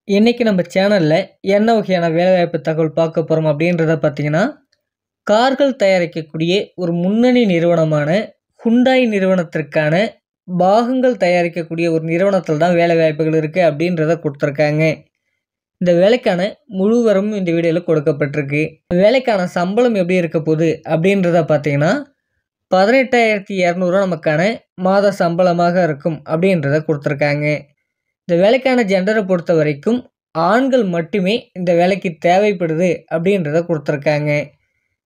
இன்னைக்கு நம்ம சேனல்ல என்ன வகையான வேலைவாய்ப்பு தகவல் பார்க்க போறோம் அப்படின்றத பார்த்தீங்கன்னா, கார்கள் தயாரிக்கக்கூடிய ஒரு முன்னணி நிறுவனமான ஹுண்டாய் நிறுவனத்திற்கான பாகங்கள் தயாரிக்கக்கூடிய ஒரு நிறுவனத்தில தான் வேலைவாய்ப்புகள் இருக்கு அப்படின்றத குடுத்துருக்காங்க. இந்த வேலைக்கான முழு விவரமும் இந்த வீடியோல கொடுக்கப்பட்டிருக்கு. வேலைக்கான சம்பளம் எப்படி இருக்க போகுது அப்படின்றத பார்த்தீங்கன்னா, 18,200 நமக்கான மாத சம்பளமாக இருக்கும் அப்படின்றத குடுத்துருக்காங்க. இந்த வேலைக்கான ஜெண்டரை பொறுத்த வரைக்கும் ஆண்கள் மட்டுமே இந்த வேலைக்கு தேவைப்படுது அப்படின்றத கொடுத்துருக்காங்க.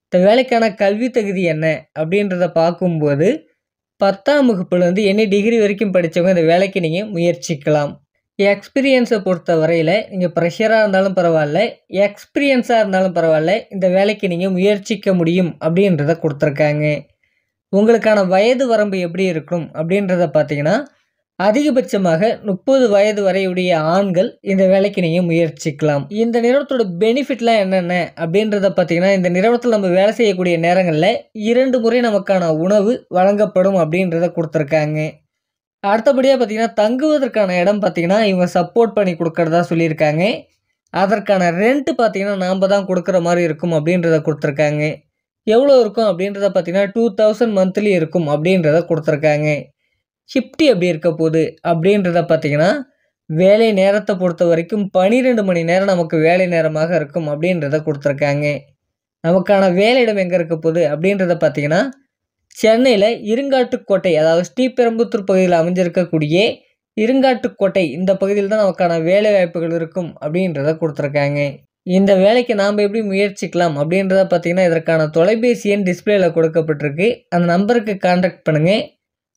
இந்த வேலைக்கான கல்வி தகுதி என்ன அப்படின்றத பார்க்கும்போது 10ஆம் வகுப்புலேருந்து எனி டிகிரி வரைக்கும் படித்தவங்க இந்த வேலைக்கு நீங்கள் முயற்சிக்கலாம். எக்ஸ்பீரியன்ஸை பொறுத்த வரையில் நீங்கள் ஃப்ரெஷராக இருந்தாலும் பரவாயில்ல, எக்ஸ்பீரியன்ஸாக இருந்தாலும் பரவாயில்ல, இந்த வேலைக்கு நீங்கள் முயற்சிக்க முடியும் அப்படின்றத கொடுத்துருக்காங்க. உங்களுக்கான வயது வரம்பு எப்படி இருக்கணும் அப்படின்றத பார்த்தீங்கன்னா, அதிகபட்சமாக 30 வயது வரையுடைய ஆண்கள் இந்த வேலைக்கு நீங்கள் முயற்சிக்கலாம். இந்த நிறுவனத்தோட பெனிஃபிட்லாம் என்னென்ன அப்படின்றத பார்த்தீங்கன்னா, இந்த நிறுவனத்தில் நம்ம வேலை செய்யக்கூடிய நேரங்களில் 2 முறை நமக்கான உணவு வழங்கப்படும் அப்படின்றத கொடுத்துருக்காங்க. அடுத்தபடியாக பார்த்தீங்கன்னா, தங்குவதற்கான இடம் பார்த்தீங்கன்னா இவங்க சப்போர்ட் பண்ணி கொடுக்கறதா சொல்லியிருக்காங்க. அதற்கான ரெண்ட் பார்த்தீங்கன்னா நாம் தான் கொடுக்குற மாதிரி இருக்கும் அப்படின்றத கொடுத்துருக்காங்க. எவ்வளோ இருக்கும் அப்படின்றத பார்த்தீங்கன்னா 2000 மந்த்லி இருக்கும் அப்படின்றத கொடுத்துருக்காங்க. ஷிஃப்ட் எப்படி இருக்க போகுது அப்படின்றத பார்த்தீங்கன்னா, வேலை நேரத்தை பொறுத்த வரைக்கும் 12 மணி நேரம் நமக்கு வேலை நேரமாக இருக்கும் அப்படின்றத கொடுத்துருக்காங்க. நமக்கான வேலையிடம் எங்கே இருக்க போகுது அப்படின்றத பார்த்தீங்கன்னா, சென்னையில் இருங்காட்டுக்கோட்டை, அதாவது ஸ்ரீபெரும்புத்தூர் பகுதியில் அமைஞ்சிருக்கக்கூடிய இருங்காட்டுக்கோட்டை இந்த பகுதியில் தான் நமக்கான வேலை வாய்ப்புகள் இருக்கும் அப்படின்றத கொடுத்துருக்காங்க. இந்த வேலைக்கு நாம் எப்படி முயற்சிக்கலாம் அப்படின்றத பார்த்தீங்கன்னா, இதற்கான தொலைபேசி எண் டிஸ்பிளேல கொடுக்கப்பட்டிருக்கு. அந்த நம்பருக்கு கான்டாக்ட் பண்ணுங்கள்.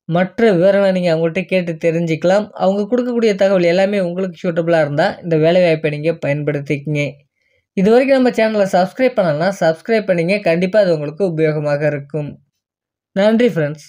மற்ற விவரங்களை நீங்கள் அவங்கள்ட்ட கேட்டு தெரிஞ்சுக்கலாம். அவங்க கொடுக்கக்கூடிய தகவல் எல்லாமே உங்களுக்கு சூட்டபுளாக இருந்தால் இந்த வேலைவாய்ப்பை நீங்கள் பயன்படுத்திக்கங்க. இது வரைக்கும் நம்ம சேனலை சப்ஸ்கிரைப் பண்ணலன்னா சப்ஸ்கிரைப் பண்ணிங்க. கண்டிப்பாக அது உங்களுக்கு உபயோகமாக இருக்கும். நன்றி ஃப்ரெண்ட்ஸ்.